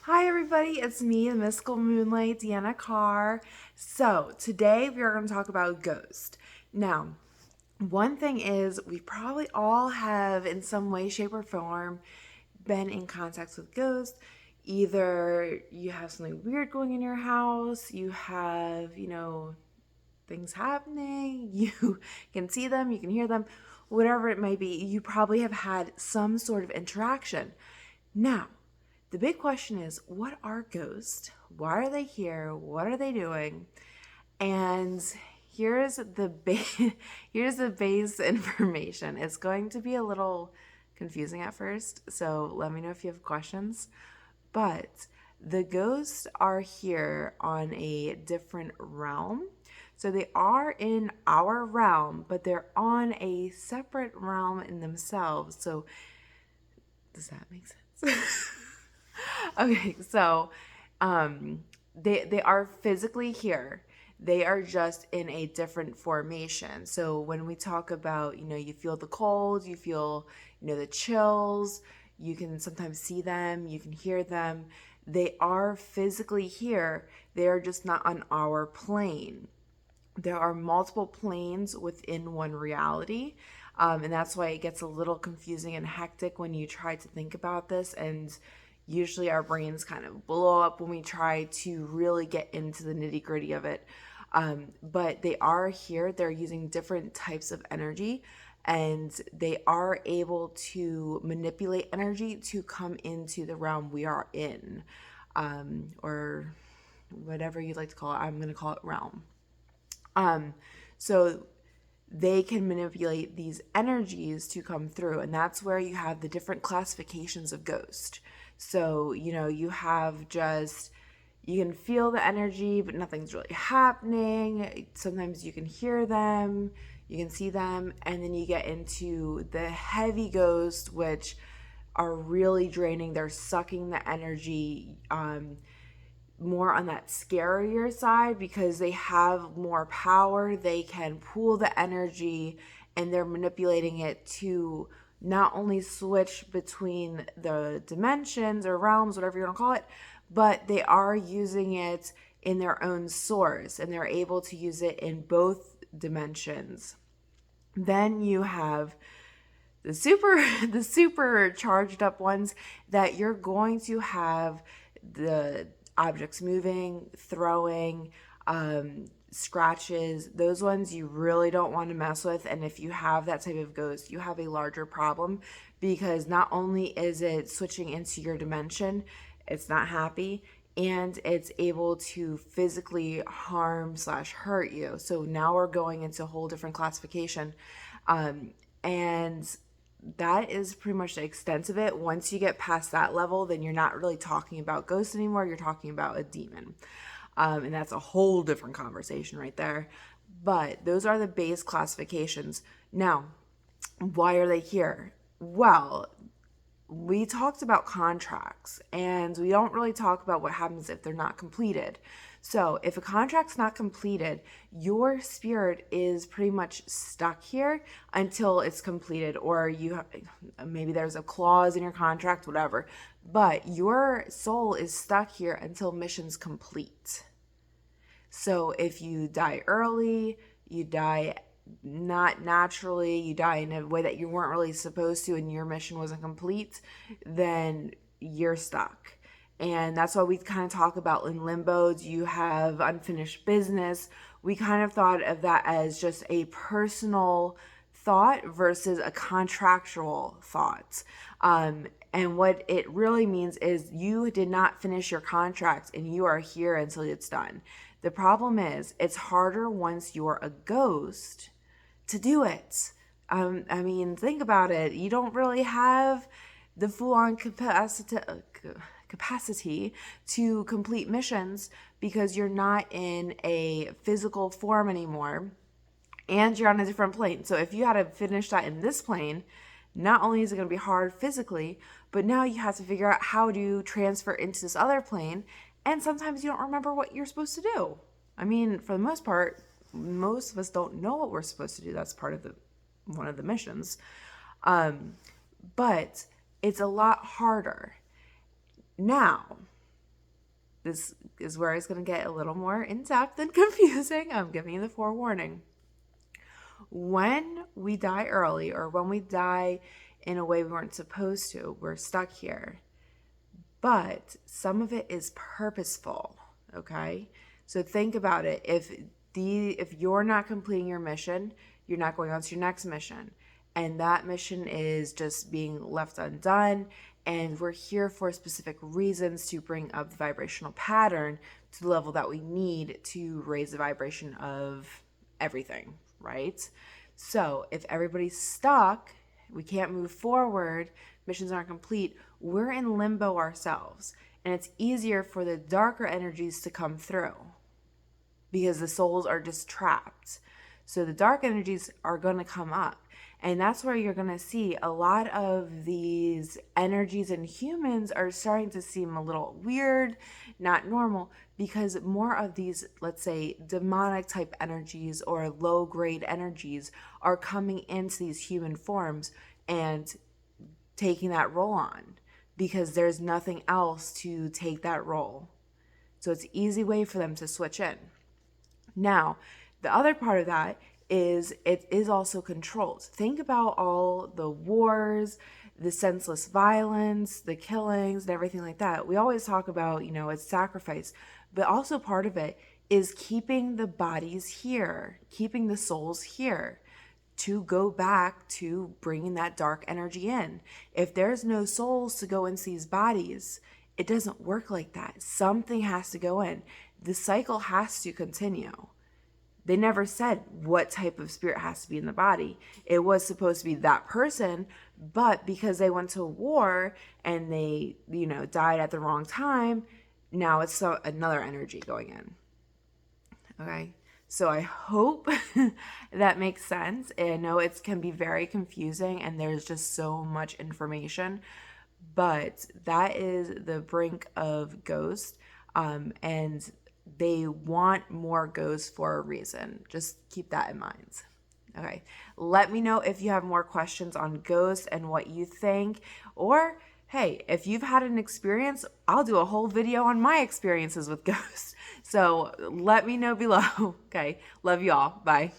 Hi everybody, it's me, the Mystical Moonlight, Deanna Carr. So today we are going to talk about ghost. Now, one thing is we probably all have in some way, shape, or form been in contact with ghosts. Either you have something weird going in your house, you have, things happening, you can see them, you can hear them, whatever it may be, you probably have had some sort of interaction. Now, the big question is, what are ghosts? Why are they here? What are they doing? And here's the here's the base information. It's going to be a little confusing at first, so let me know if you have questions. But the ghosts are here on a different realm. So they are in our realm, but they're on a separate realm in themselves. So does that make sense? Okay, so they are physically here. They are just in a different formation. So when we talk about, you feel the cold, you feel, the chills, you can sometimes see them, you can hear them. They are physically here. They are just not on our plane. There are multiple planes within one reality. And that's why it gets a little confusing and hectic when you try to think about this. And usually our brains kind of blow up when we try to really get into the nitty gritty of it. But they are here, they're using different types of energy, and they are able to manipulate energy to come into the realm we are in, or whatever you'd like to call it. I'm going to call it realm. So they can manipulate these energies to come through, and that's where you have the different classifications of ghost. So you have just, you can feel the energy but nothing's really happening. Sometimes you can hear them, you can see them, and then you get into the heavy ghost, which are really draining. They're sucking the energy, more on that scarier side because they have more power. They can pool the energy, and they're manipulating it to not only switch between the dimensions or realms, whatever you want to call it, but they are using it in their own source, and they're able to use it in both dimensions. Then you have the super the super charged up ones that you're going to have the objects moving, throwing, scratches. Those ones you really don't want to mess with. And if you have that type of ghost, you have a larger problem, because not only is it switching into your dimension, it's not happy, and it's able to physically harm slash hurt you. So now we're going into a whole different classification. And that is pretty much the extent of it. Once you get past that level, then you're not really talking about ghosts anymore. You're talking about a demon. And that's a whole different conversation right there. But those are the base classifications. Now, why are they here? Well, we talked about contracts, and we don't really talk about what happens if they're not completed. So if a contract's not completed, your spirit is pretty much stuck here until it's completed, or maybe there's a clause in your contract, whatever, but your soul is stuck here until mission's complete. So if you die early, you die not naturally, you die in a way that you weren't really supposed to, and your mission wasn't complete, then you're stuck. And that's why we kind of talk about in limbo, do you have unfinished business? We kind of thought of that as just a personal thought versus a contractual thought. And what it really means is you did not finish your contract and you are here until it's done. The problem is it's harder once you're a ghost to do it. I mean, think about it. You don't really have the full-on capacity to complete missions because you're not in a physical form anymore, and you're on a different plane. So if you had to finish that in this plane, not only is it going to be hard physically, but now you have to figure out how to transfer into this other plane, and sometimes you don't remember what you're supposed to do. I mean, for the most part, most of us don't know what we're supposed to do. That's part of one of the missions. But it's a lot harder. Now, this is where it's going to get a little more in depth and confusing. I'm giving you the forewarning. When we die early, or when we die in a way we weren't supposed to, we're stuck here. But some of it is purposeful, okay? So think about it. If you're not completing your mission, you're not going on to your next mission. And that mission is just being left undone. And we're here for specific reasons to bring up the vibrational pattern to the level that we need to raise the vibration of everything, right? So if everybody's stuck, we can't move forward, missions aren't complete, we're in limbo ourselves. And it's easier for the darker energies to come through because the souls are just trapped. So the dark energies are going to come up. And that's where you're going to see a lot of these energies in humans are starting to seem a little weird, not normal, because more of these, let's say, demonic type energies or low grade energies are coming into these human forms and taking that role on because there's nothing else to take that role. So it's an easy way for them to switch in. Now, the other part of that is it is also controlled. Think about all the wars, the senseless violence, the killings, and everything like that. We always talk about, it's sacrifice, but also part of it is keeping the bodies here, keeping the souls here to go back to bringing that dark energy in. If there's no souls to go into these bodies, it doesn't work like that. Something has to go in. The cycle has to continue. They never said what type of spirit has to be in the body. It was supposed to be that person, but because they went to war and they, died at the wrong time, now it's another energy going in. Okay? So I hope that makes sense. I know it can be very confusing and there's just so much information, but that is the brink of ghost. And they want more ghosts for a reason. Just keep that in mind. Okay. Let me know if you have more questions on ghosts and what you think. Or, hey, if you've had an experience, I'll do a whole video on my experiences with ghosts. So let me know below. Okay. Love you all. Bye.